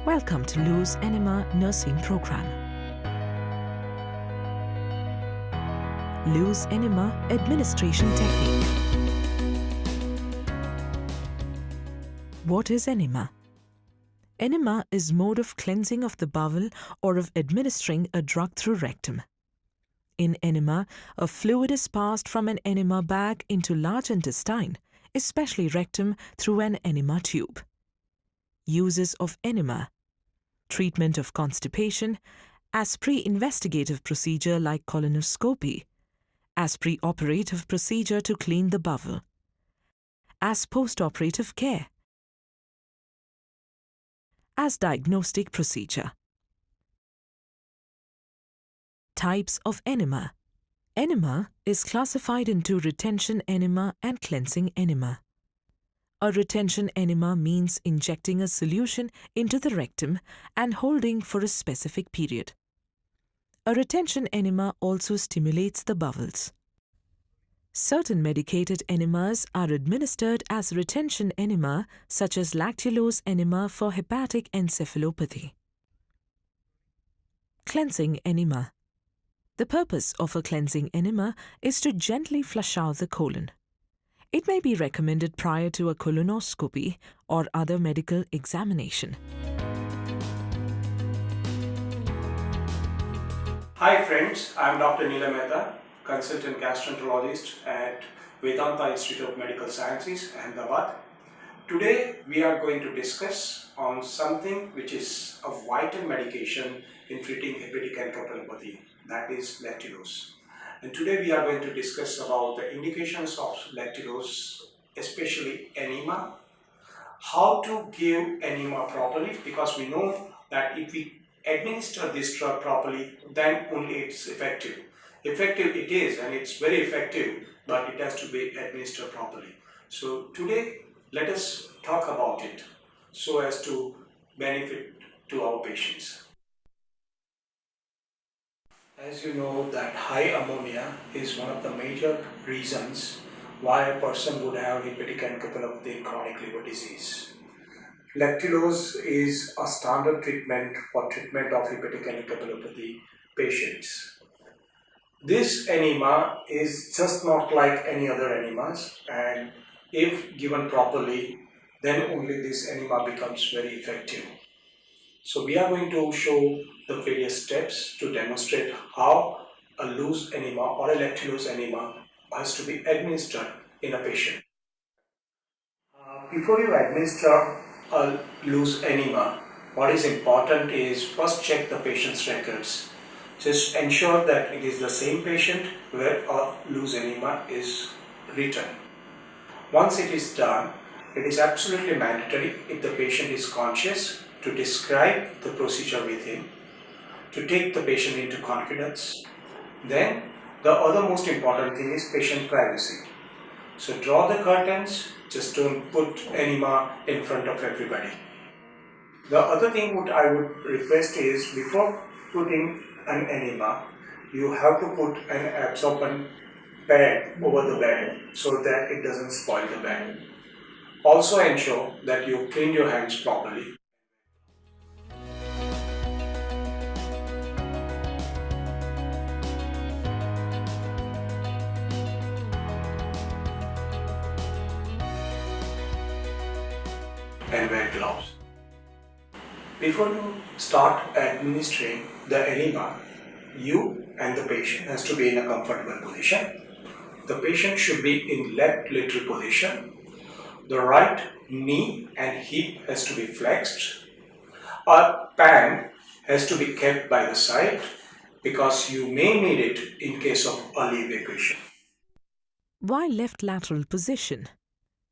Welcome to Looz Enema Nursing Program. Looz Enema Administration Technique. What is enema? Enema is mode of cleansing of the bowel or of administering a drug through rectum. In enema, a fluid is passed from an enema bag into large intestine, especially rectum, through an enema tube. Uses of enema: treatment of constipation, as pre-investigative procedure like colonoscopy, as pre-operative procedure to clean the bowel, as post-operative care, as diagnostic procedure. Types of enema. Enema is classified into retention enema and cleansing enema. A retention enema means injecting a solution into the rectum and holding for a specific period. A retention enema also stimulates the bowels. Certain medicated enemas are administered as retention enema, such as lactulose enema for hepatic encephalopathy. Cleansing enema. The purpose of a cleansing enema is to gently flush out the colon. It may be recommended prior to a colonoscopy or other medical examination. Hi friends, I am Dr. Enema, consultant gastroenterologist at Vedanta Institute of Medical Sciences, Ahmedabad. Today we are going to discuss on something which is a vital medication in treating hepatic encephalopathy, that is lactulose. And today we are going to discuss about the indications of lactulose, especially enema, how to give enema properly, because we know that if we administer this drug properly, then only it's effective. Effective it is, and it's very effective, but it has to be administered properly. So today let us talk about it so as to benefit to our patients. As you know that high ammonia is one of the major reasons why a person would have hepatic encephalopathy, chronic liver disease. Lactulose is a standard treatment for treatment of hepatic encephalopathy patients. This enema is just not like any other enemas, and if given properly, then only this enema becomes very effective. So we are going to show the various steps to demonstrate how a loose enema or a lactulose enema has to be administered in a patient. Before you administer a loose enema, what is important is first check the patient's records. Just ensure that it is the same patient where a loose enema is written. Once it is done, it is absolutely mandatory, if the patient is conscious, to describe the procedure with him, to take the patient into confidence. Then the other most important thing is patient privacy. So draw the curtains, just don't put enema in front of everybody. The other thing what I would request is, before putting an enema, you have to put an absorbent pad over the bed so that it doesn't spoil the bed. Also ensure that you clean your hands properly. And wear gloves. Before you start administering the enema, you and the patient has to be in a comfortable position. The patient should be in left lateral position. The right knee and hip has to be flexed. A pan has to be kept by the side because you may need it in case of early evacuation. Why left lateral position?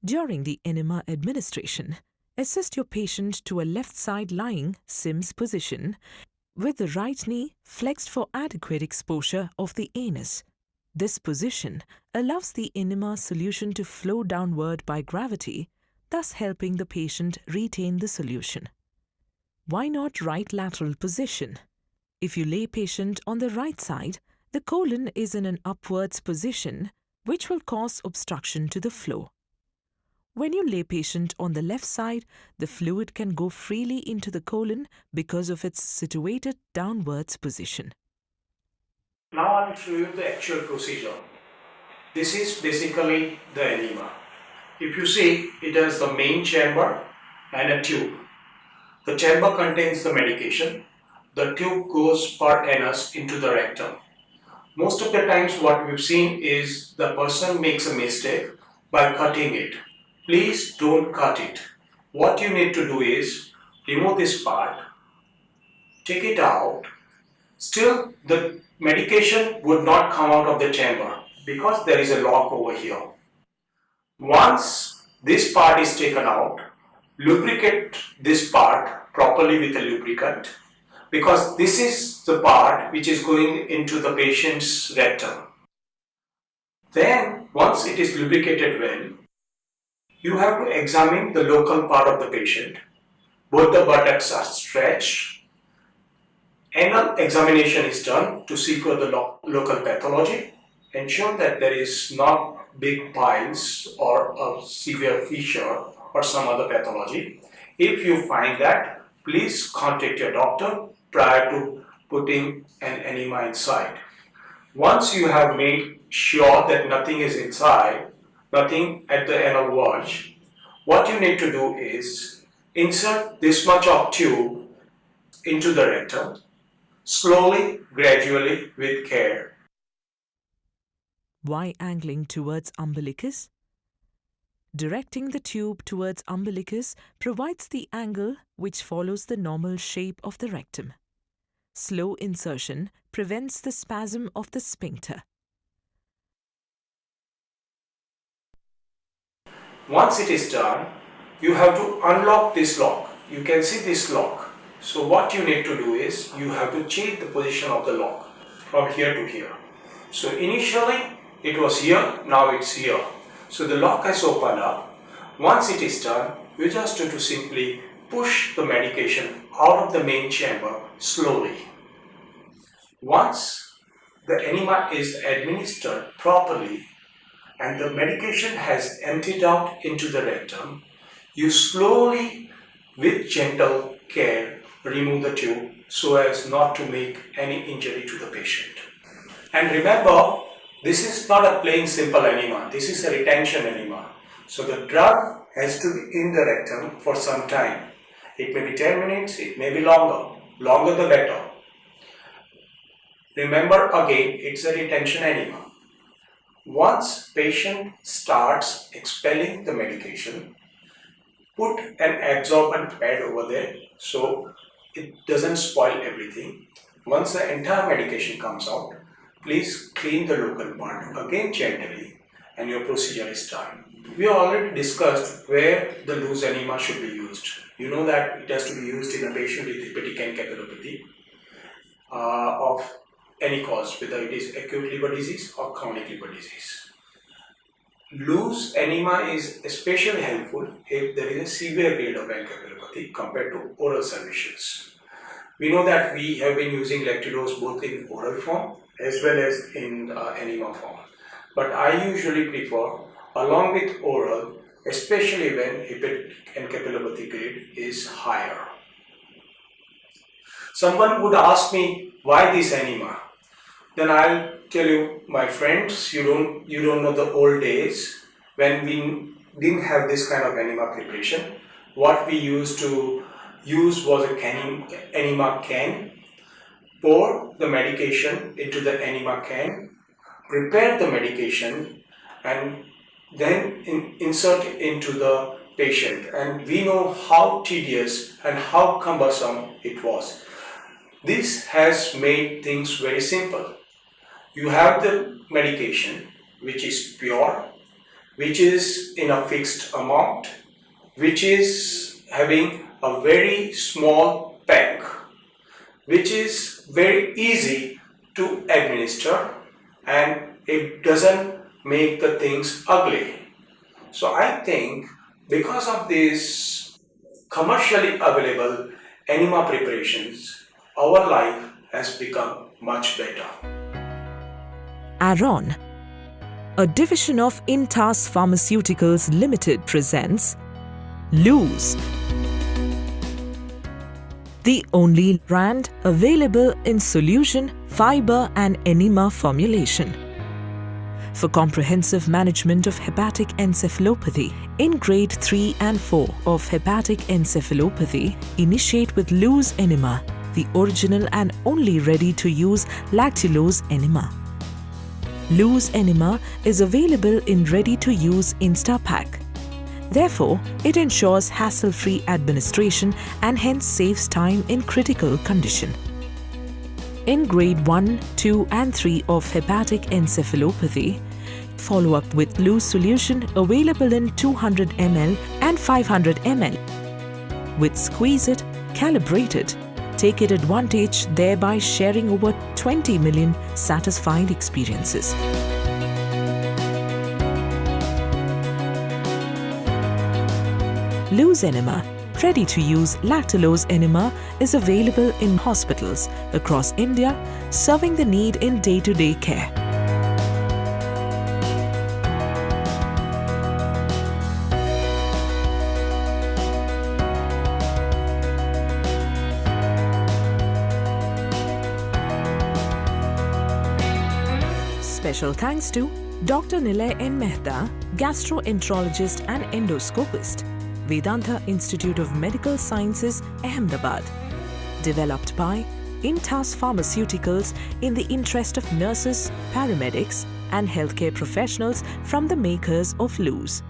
During the enema administration, assist your patient to a left side lying Sims position with the right knee flexed for adequate exposure of the anus. This position allows the enema solution to flow downward by gravity, thus helping the patient retain the solution. Why not right lateral position? If you lay patient on the right side, the colon is in an upwards position, which will cause obstruction to the flow. When you lay patient on the left side, the fluid can go freely into the colon because of its situated downwards position. Now I will show you the actual procedure. This is basically the enema. If you see, it has the main chamber and a tube. The chamber contains the medication. The tube goes per anus into the rectum. Most of the times what we've seen is the person makes a mistake by cutting it. Please don't cut it. What you need to do is remove this part, take it out. Still the medication would not come out of the chamber because there is a lock over here. Once this part is taken out, lubricate this part properly with a lubricant, because this is the part which is going into the patient's rectum. Then once it is lubricated well, you have to examine the local part of the patient. Both the buttocks are stretched. Anal examination is done to see for the local pathology. Ensure that there is not big piles or a severe fissure or some other pathology. If you find that, please contact your doctor prior to putting an enema inside. Once you have made sure that nothing is inside, nothing at the anal verge, what you need to do is insert this much of tube into the rectum, slowly, gradually, with care. Why angling towards umbilicus? Directing the tube towards umbilicus provides the angle which follows the normal shape of the rectum. Slow insertion prevents the spasm of the sphincter. Once it is done, you have to unlock this lock. You can see this lock. So what you need to do is you have to change the position of the lock from here to here. So initially it was here, now it's here. So the lock has opened up. Once it is done, you just have to simply push the medication out of the main chamber slowly. Once the enema is administered properly and the medication has emptied out into the rectum, you slowly, with gentle care, remove the tube so as not to make any injury to the patient. And remember, this is not a plain simple enema, this is a retention enema. So the drug has to be in the rectum for some time. It may be 10 minutes, it may be longer. Longer the better. Remember again, it's a retention enema. Once patient starts expelling the medication, put an absorbent pad over there so it doesn't spoil everything. Once the entire medication comes out, please clean the local part again gently and your procedure is done. We already discussed where the loose enema should be used. You know that it has to be used in a patient with hepatic encephalopathy of any cause, whether it is acute liver disease or chronic liver disease. Loose enema is especially helpful if there is a severe grade of encephalopathy compared to oral solutions. We know that we have been using lactulose both in oral form as well as in enema form. But I usually prefer along with oral, especially when hepatic encephalopathy grade is higher. Someone would ask me, why this enema? Then I'll tell you, my friends, you don't know the old days when we didn't have this kind of enema preparation. What we used to use was a enema can. Pour the medication into the enema can, prepare the medication, and then insert it into the patient. And we know how tedious and how cumbersome it was. This has made things very simple. You have the medication which is pure, which is in a fixed amount, which is having a very small pack, which is very easy to administer, and it doesn't make the things ugly. So I think because of these commercially available enema preparations, our life has become much better. Aaron. a division of Intas Pharmaceuticals Limited presents Looz, the only brand available in solution, fiber and enema formulation. For comprehensive management of hepatic encephalopathy in grade 3 and 4 of hepatic encephalopathy, initiate with looz enema, the original and only ready-to-use lactulose enema. Looz enema is available in ready-to-use Instapack. Therefore, it ensures hassle-free administration and hence saves time in critical condition. In grade 1, 2 and 3 of hepatic encephalopathy, follow up with looz solution available in 200 ml and 500 ml. With squeeze it, calibrate it, take it advantage, thereby sharing over 20 million satisfied experiences. Looz enema, ready-to-use lactulose enema, is available in hospitals across India, serving the need in day-to-day care. Special thanks to Dr. Nilay N. Mehta, gastroenterologist and endoscopist, Vedanta Institute of Medical Sciences, Ahmedabad. Developed by Intas Pharmaceuticals in the interest of nurses, paramedics and healthcare professionals from the makers of Looz.